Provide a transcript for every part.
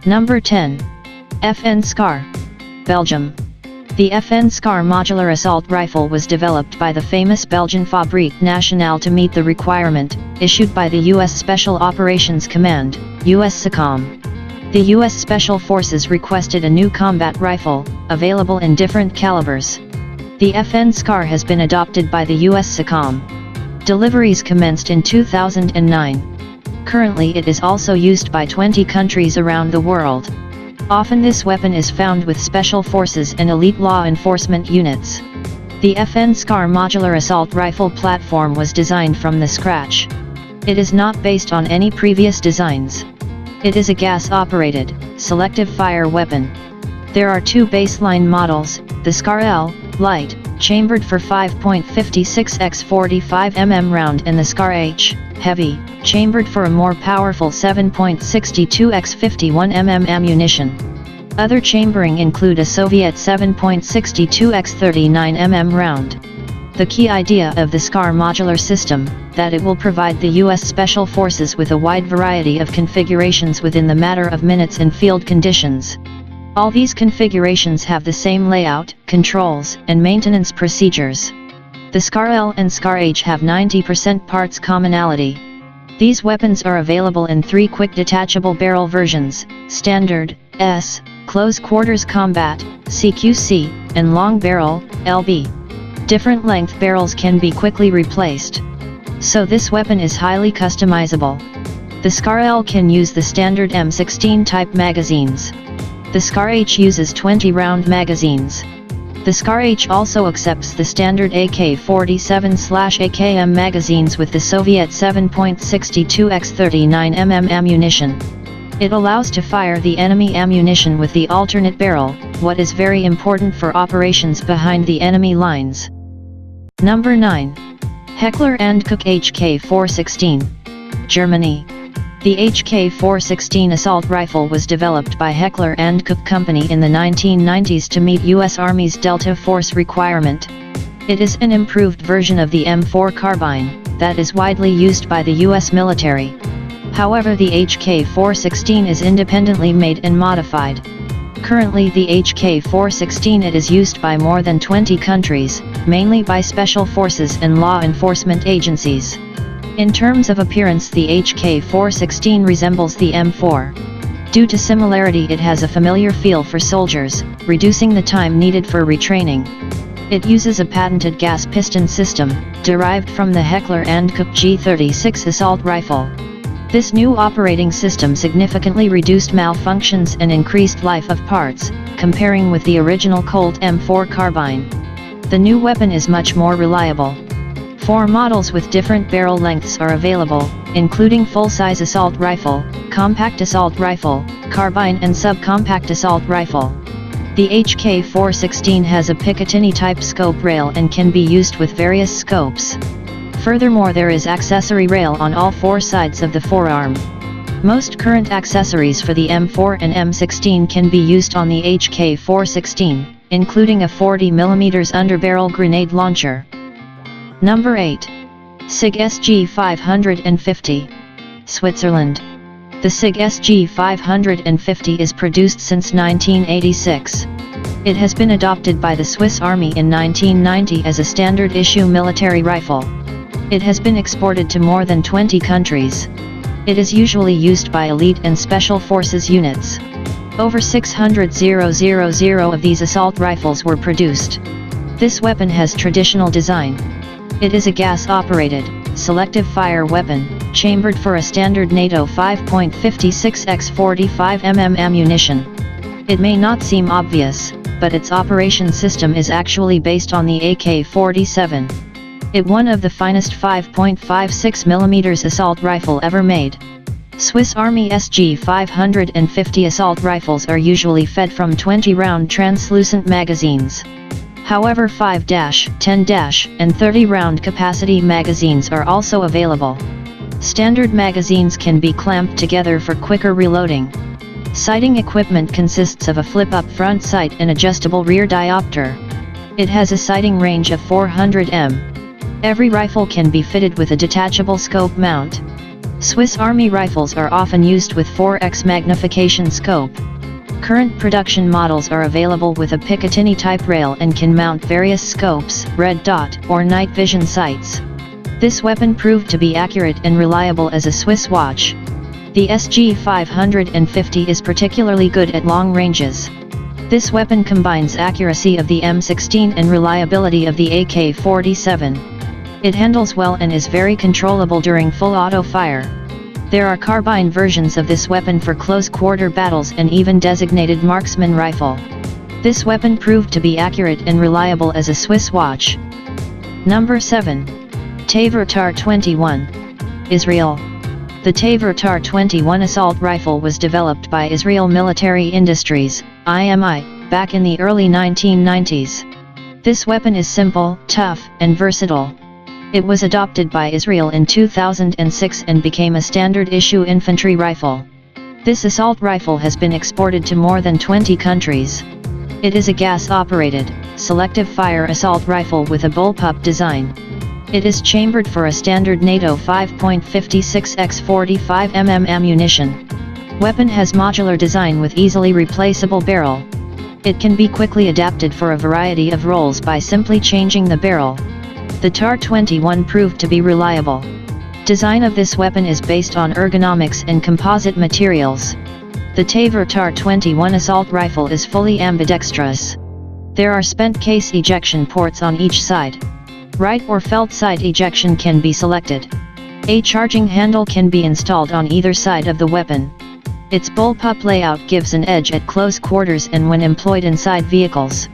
Number 10. FN SCAR, Belgium. The FN SCAR modular assault rifle was developed by the famous Belgian Fabrique Nationale to meet the requirement issued by the U.S. Special Operations Command, US SOCOM. The U.S. Special Forces requested a new combat rifle, available in different calibers. The FN SCAR has been adopted by the US SOCOM. Deliveries commenced in 2009. Currently it is also used by 20 countries around the world. Often this weapon is found with special forces and elite law enforcement units. The FN SCAR modular assault rifle platform was designed from the scratch. It is not based on any previous designs. It is a gas-operated, selective fire weapon. There are two baseline models, the SCAR L, light, chambered for 5.56 x 45 mm round, and the SCAR H, heavy, chambered for a more powerful 7.62 x 51 mm ammunition. Other chambering include a Soviet 7.62 x 39 mm round. The key idea of the SCAR modular system, that it will provide the U.S. Special Forces with a wide variety of configurations within the matter of minutes in field conditions. All these configurations have the same layout, controls, and maintenance procedures. The SCAR L and SCAR H have 90% parts commonality. These weapons are available in three quick detachable barrel versions: Standard, S, Close Quarters Combat, CQC, and Long Barrel, LB. Different length barrels can be quickly replaced. So this weapon is highly customizable. The SCAR L can use the standard M16 type magazines. The SCAR H uses 20-round magazines. The SCAR H also accepts the standard AK-47/AKM magazines with the Soviet 7.62 x 39 mm ammunition. It allows to fire the enemy ammunition with the alternate barrel, what is very important for operations behind the enemy lines. Number 9. Heckler & Koch HK416, Germany. The HK416 assault rifle was developed by Heckler & Koch Company in the 1990s to meet U.S. Army's Delta Force requirement. It is an improved version of the M4 carbine, that is widely used by the U.S. military. However, the HK416 is independently made and modified. Currently the HK416 it is used by more than 20 countries, mainly by special forces and law enforcement agencies. In terms of appearance, the HK416 resembles the M4. Due to similarity, it has a familiar feel for soldiers, reducing the time needed for retraining. It uses a patented gas piston system, derived from the Heckler & Koch G36 assault rifle. This new operating system significantly reduced malfunctions and increased life of parts, comparing with the original Colt M4 carbine. The new weapon is much more reliable. 4 models with different barrel lengths are available, including full-size assault rifle, compact assault rifle, carbine and subcompact assault rifle. The HK416 has a Picatinny-type scope rail and can be used with various scopes. Furthermore, there is accessory rail on all 4 sides of the forearm. Most current accessories for the M4 and M16 can be used on the HK416, including a 40mm underbarrel grenade launcher. Number 8. SIG SG550, Switzerland. The SIG SG550 is produced since 1986. It has been adopted by the Swiss Army in 1990 as a standard issue military rifle. It has been exported to more than 20 countries. It is usually used by elite and special forces units. Over 600,000 of these assault rifles were produced. This weapon has traditional design. It is a gas-operated, selective fire weapon, chambered for a standard NATO 5.56 x 45 mm ammunition. It may not seem obvious, but its operation system is actually based on the AK-47. It one of the finest 5.56 mm assault rifle ever made. Swiss Army SG550 assault rifles are usually fed from 20-round translucent magazines. However, 5-, 10-, and 30-round capacity magazines are also available. Standard magazines can be clamped together for quicker reloading. Sighting equipment consists of a flip-up front sight and adjustable rear diopter. It has a sighting range of 400 m. Every rifle can be fitted with a detachable scope mount. Swiss Army rifles are often used with 4x magnification scope. Current production models are available with a Picatinny type rail and can mount various scopes, red dot, or night vision sights. This weapon proved to be accurate and reliable as a Swiss watch. The SG 550 is particularly good at long ranges. This weapon combines accuracy of the M16 and reliability of the AK-47. It handles well and is very controllable during full auto fire. There are carbine versions of this weapon for close quarter battles and even designated marksman rifle. This weapon proved to be accurate and reliable as a Swiss watch. Number 7. Tavor TAR-21. Israel. The Tavor TAR-21 assault rifle was developed by Israel Military Industries, IMI, back in the early 1990s. This weapon is simple, tough, and versatile. It was adopted by Israel in 2006 and became a standard-issue infantry rifle. This assault rifle has been exported to more than 20 countries. It is a gas-operated, selective fire assault rifle with a bullpup design. It is chambered for a standard NATO 5.56x45 mm ammunition. Weapon has modular design with easily replaceable barrel. It can be quickly adapted for a variety of roles by simply changing the barrel. The TAR-21 proved to be reliable. Design of this weapon is based on ergonomics and composite materials. The Tavor TAR-21 assault rifle is fully ambidextrous. There are spent case ejection ports on each side. Right or felt side ejection can be selected. A charging handle can be installed on either side of the weapon. Its bullpup layout gives an edge at close quarters and when employed inside vehicles.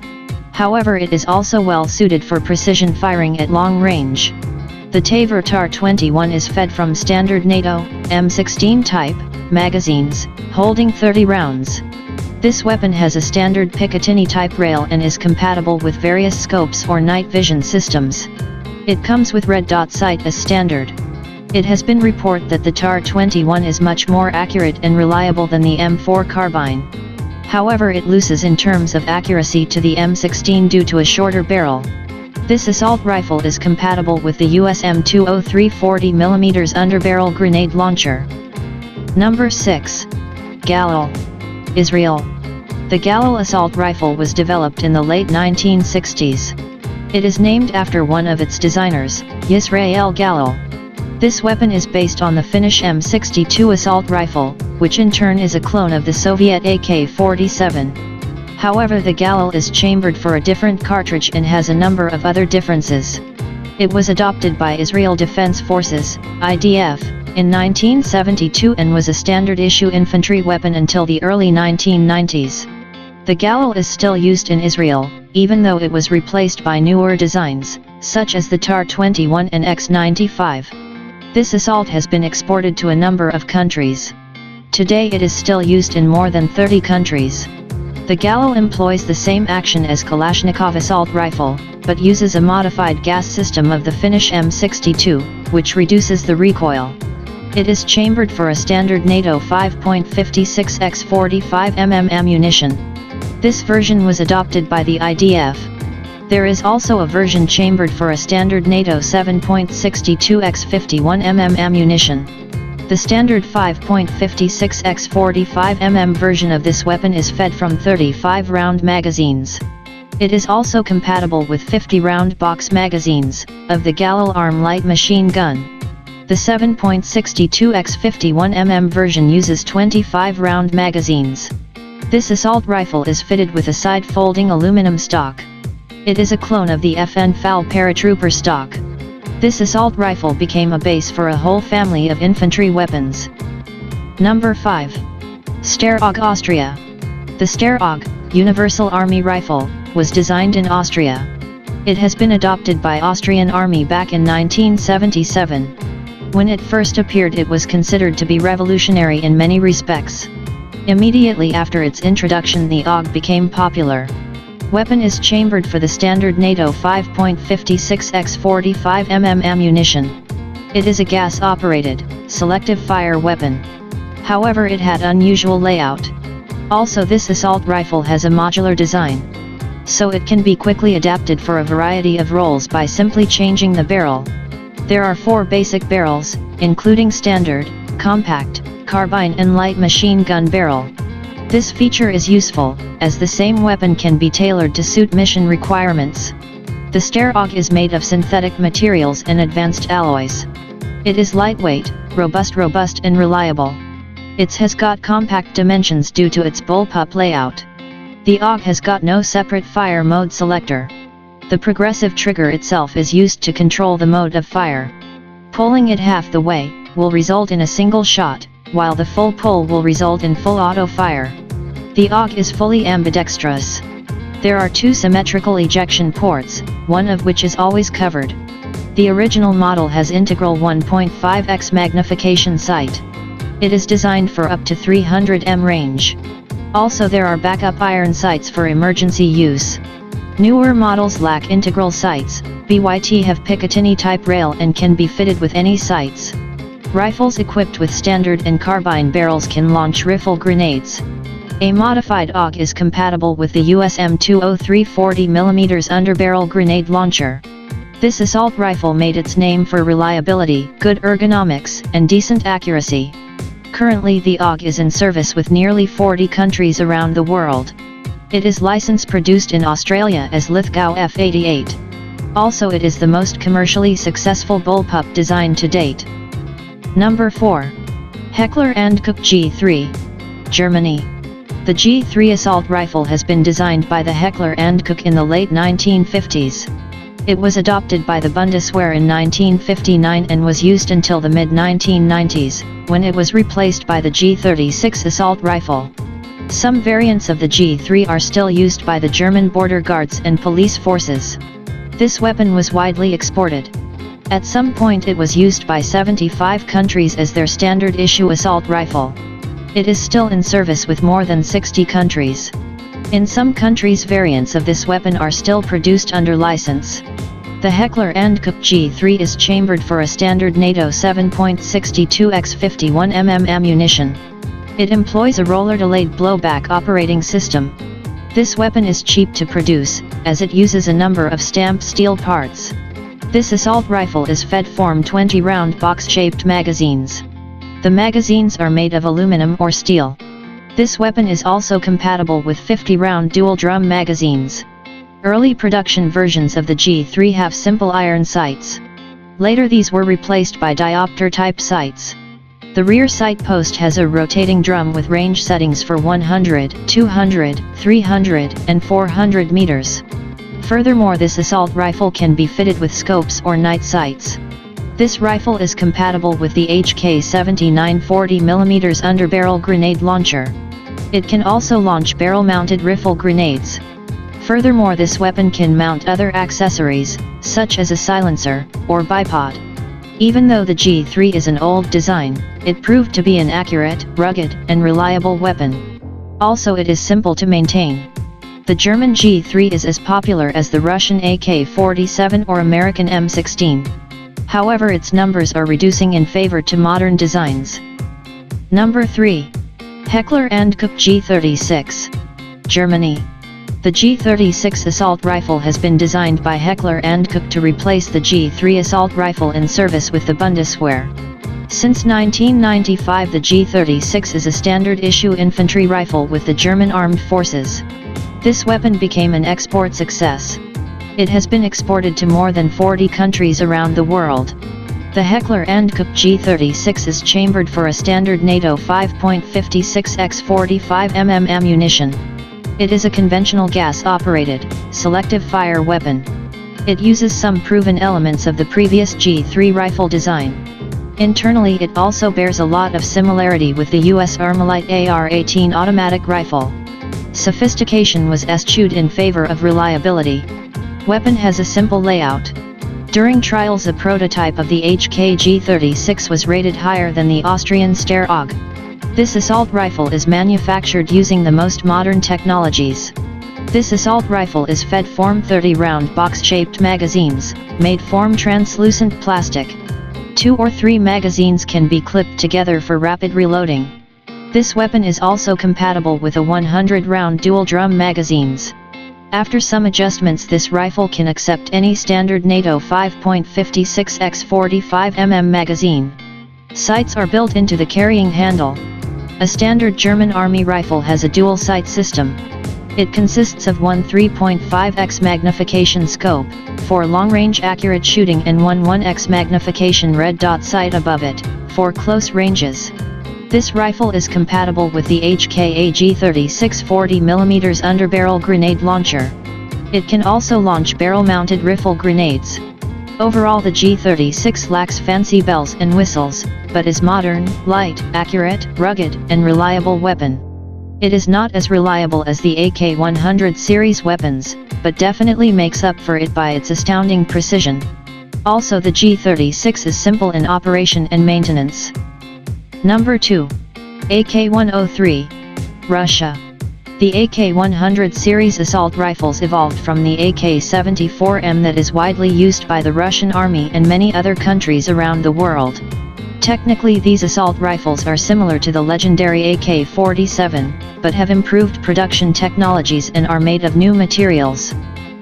However, it is also well suited for precision firing at long range. The Tavor TAR-21 is fed from standard NATO, M16 type, magazines, holding 30 rounds. This weapon has a standard Picatinny type rail and is compatible with various scopes or night vision systems. It comes with red dot sight as standard. It has been reported that the TAR-21 is much more accurate and reliable than the M4 carbine. However, it loses in terms of accuracy to the M16 due to a shorter barrel. This assault rifle is compatible with the US M203 40mm underbarrel grenade launcher. Number 6. Galil. Israel. The Galil assault rifle was developed in the late 1960s. It is named after one of its designers, Yisrael Galil. This weapon is based on the Finnish M62 assault rifle, which in turn is a clone of the Soviet AK-47. However, the Galil is chambered for a different cartridge and has a number of other differences. It was adopted by Israel Defense Forces, IDF, in 1972 and was a standard-issue infantry weapon until the early 1990s. The Galil is still used in Israel, even though it was replaced by newer designs, such as the TAR-21 and X-95. This assault has been exported to a number of countries. Today it is still used in more than 30 countries. The Galil employs the same action as Kalashnikov assault rifle, but uses a modified gas system of the Finnish M62, which reduces the recoil. It is chambered for a standard NATO 5.56x45 mm ammunition. This version was adopted by the IDF. There is also a version chambered for a standard NATO 7.62x51 mm ammunition. The standard 5.56x45 mm version of this weapon is fed from 35-round magazines. It is also compatible with 50-round box magazines, of the Galil arm light machine gun. The 7.62x51 mm version uses 25-round magazines. This assault rifle is fitted with a side-folding aluminum stock. It is a clone of the FN FAL paratrooper stock. This assault rifle became a base for a whole family of infantry weapons. Number 5. Steyr-AUG Austria. The Steyr-AUG, Universal Army Rifle, was designed in Austria. It has been adopted by Austrian Army back in 1977. When it first appeared, it was considered to be revolutionary in many respects. Immediately after its introduction, the AUG became popular. Weapon is chambered for the standard NATO 5.56x45 mm ammunition. It is a gas-operated, selective fire weapon. However, it had unusual layout. Also, this assault rifle has a modular design, so it can be quickly adapted for a variety of roles by simply changing the barrel. There are 4 basic barrels, including standard, compact, carbine and light machine gun barrel. This feature is useful, as the same weapon can be tailored to suit mission requirements. The Steyr AUG is made of synthetic materials and advanced alloys. It is lightweight, robust and reliable. It has got compact dimensions due to its bullpup layout. The AUG has got no separate fire mode selector. The progressive trigger itself is used to control the mode of fire. Pulling it half the way will result in a single shot, while the full pull will result in full auto fire. The AUG is fully ambidextrous. There are two symmetrical ejection ports, one of which is always covered. The original model has integral 1.5x magnification sight. It is designed for up to 300 m range. Also there are backup iron sights for emergency use. Newer models lack integral sights, BYT have Picatinny type rail and can be fitted with any sights. Rifles equipped with standard and carbine barrels can launch rifle grenades. A modified AUG is compatible with the US M203 40mm underbarrel grenade launcher. This assault rifle made its name for reliability, good ergonomics, and decent accuracy. Currently the AUG is in service with nearly 40 countries around the world. It is license produced in Australia as Lithgow F88. Also it is the most commercially successful bullpup design to date. Number 4. Heckler & Koch G3, Germany. The G3 assault rifle has been designed by the Heckler & Koch in the late 1950s. It was adopted by the Bundeswehr in 1959 and was used until the mid-1990s, when it was replaced by the G36 assault rifle. Some variants of the G3 are still used by the German border guards and police forces. This weapon was widely exported. At some point it was used by 75 countries as their standard issue assault rifle. It is still in service with more than 60 countries. In some countries variants of this weapon are still produced under license. The Heckler & Koch G3 is chambered for a standard NATO 7.62x 51mm ammunition. It employs a roller-delayed blowback operating system. This weapon is cheap to produce, as it uses a number of stamped steel parts. This assault rifle is fed from 20-round box-shaped magazines. The magazines are made of aluminum or steel. This weapon is also compatible with 50-round dual-drum magazines. Early production versions of the G3 have simple iron sights. Later these were replaced by diopter-type sights. The rear sight post has a rotating drum with range settings for 100, 200, 300, and 400 meters. Furthermore, this assault rifle can be fitted with scopes or night sights. This rifle is compatible with the HK-79 40mm underbarrel grenade launcher. It can also launch barrel-mounted rifle grenades. Furthermore, this weapon can mount other accessories, such as a silencer, or bipod. Even though the G3 is an old design, it proved to be an accurate, rugged, and reliable weapon. Also it is simple to maintain. The German G3 is as popular as the Russian AK-47 or American M16. However, its numbers are reducing in favor to modern designs. Number 3. Heckler & Koch G36, Germany. The G36 assault rifle has been designed by Heckler & Koch to replace the G3 assault rifle in service with the Bundeswehr. Since 1995 the G36 is a standard issue infantry rifle with the German armed forces. This weapon became an export success. It has been exported to more than 40 countries around the world. The Heckler & Koch G36 is chambered for a standard NATO 5.56x 45mm ammunition. It is a conventional gas-operated, selective fire weapon. It uses some proven elements of the previous G3 rifle design. Internally it also bears a lot of similarity with the US Armalite AR-18 automatic rifle. Sophistication was eschewed in favor of reliability. Weapon has a simple layout. During trials a prototype of the HK G36 was rated higher than the Austrian Steyr AUG. This assault rifle is manufactured using the most modern technologies. This assault rifle is fed from 30-round box-shaped magazines, made from translucent plastic. 2 or 3 magazines can be clipped together for rapid reloading. This weapon is also compatible with a 100-round dual-drum magazines. After some adjustments this rifle can accept any standard NATO 5.56x 45mm magazine. Sights are built into the carrying handle. A standard German Army rifle has a dual sight system. It consists of one 3.5x magnification scope, 4 long-range accurate shooting and one 1x magnification red dot sight above it, for close ranges. This rifle is compatible with the HKAG 36 40mm underbarrel grenade launcher. It can also launch barrel-mounted rifle grenades. Overall, the G36 lacks fancy bells and whistles, but is modern, light, accurate, rugged, and reliable weapon. It is not as reliable as the AK-100 series weapons, but definitely makes up for it by its astounding precision. Also, the G36 is simple in operation and maintenance. Number 2. AK-103, Russia. The AK-100 series assault rifles evolved from the AK-74M that is widely used by the Russian Army and many other countries around the world. Technically, these assault rifles are similar to the legendary AK-47, but have improved production technologies and are made of new materials.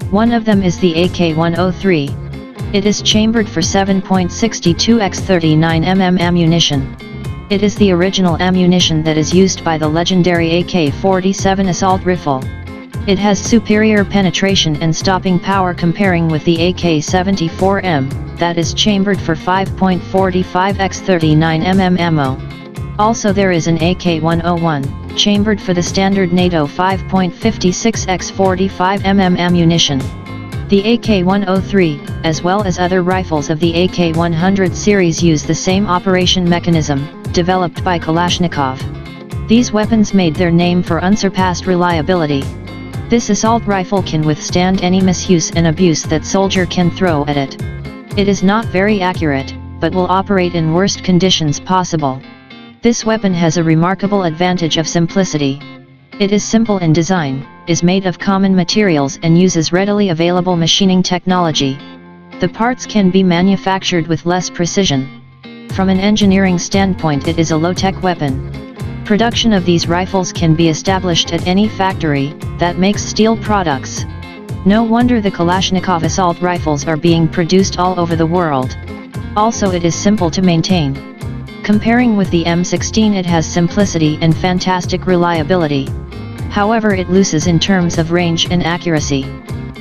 One of them is the AK-103. It is chambered for 7.62x39mm ammunition. It is the original ammunition that is used by the legendary AK-47 assault rifle. It has superior penetration and stopping power comparing with the AK-74M, that is chambered for 5.45x39mm ammo. Also, there is an AK-101, chambered for the standard NATO 5.56x45mm ammunition. The AK-103, as well as other rifles of the AK-100 series, use the same operation mechanism, developed by Kalashnikov. These weapons made their name for unsurpassed reliability. This assault rifle can withstand any misuse and abuse that soldier can throw at it. It is not very accurate, but will operate in worst conditions possible. This weapon has a remarkable advantage of simplicity. It is simple in design, is made of common materials and uses readily available machining technology. The parts can be manufactured with less precision. From an engineering standpoint, it is a low-tech weapon. Production of these rifles can be established at any factory that makes steel products. No wonder the Kalashnikov assault rifles are being produced all over the world. Also, it is simple to maintain. Comparing with the M16, it has simplicity and fantastic reliability. However, it loses in terms of range and accuracy.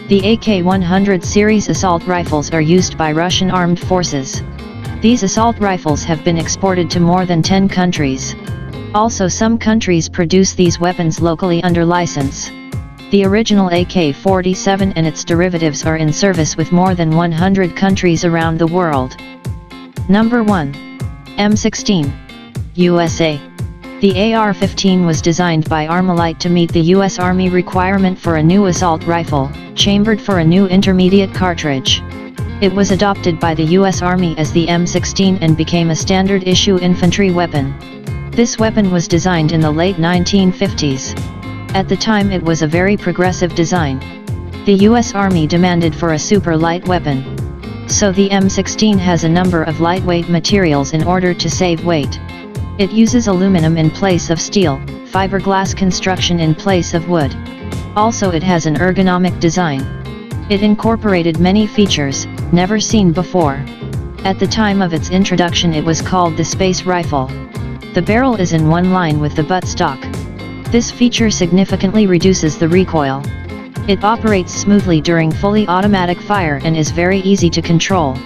The AK-100 series assault rifles are used by Russian armed forces. These assault rifles have been exported to more than 10 countries. Also, some countries produce these weapons locally under license. The original AK-47 and its derivatives are in service with more than 100 countries around the world. Number 1. M16. USA. The AR-15 was designed by Armalite to meet the U.S. Army requirement for a new assault rifle, chambered for a new intermediate cartridge. It was adopted by the U.S. Army as the M16 and became a standard-issue infantry weapon. This weapon was designed in the late 1950s. At the time, it was a very progressive design. The U.S. Army demanded for a super light weapon. So the M16 has a number of lightweight materials in order to save weight. It uses aluminum in place of steel, fiberglass construction in place of wood. Also, it has an ergonomic design. It incorporated many features never seen before. At the time of its introduction, it was called the Space Rifle. The barrel is in one line with the buttstock. This feature significantly reduces the recoil. It operates smoothly during fully automatic fire and is very easy to control.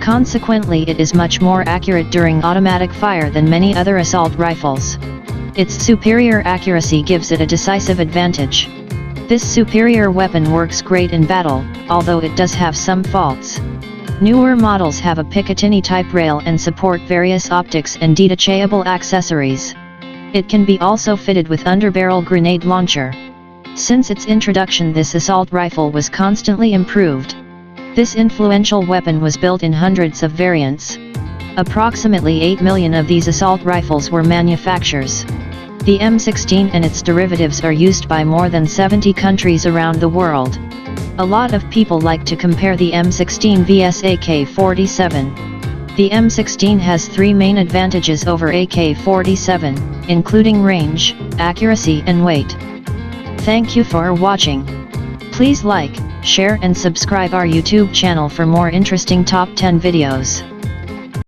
Consequently, it is much more accurate during automatic fire than many other assault rifles. Its superior accuracy gives it a decisive advantage. This superior weapon works great in battle, although it does have some faults. Newer models have a Picatinny-type rail and support various optics and detachable accessories. It can be also fitted with underbarrel grenade launcher. Since its introduction, this assault rifle was constantly improved. This influential weapon was built in hundreds of variants. Approximately 8 million of these assault rifles were manufactured. The M16 and its derivatives are used by more than 70 countries around the world. A lot of people like to compare the M16 vs AK-47. The M16 has 3 main advantages over AK-47, including range, accuracy and weight. Thank you for watching. Please like, share and subscribe our YouTube channel for more interesting top 10 videos.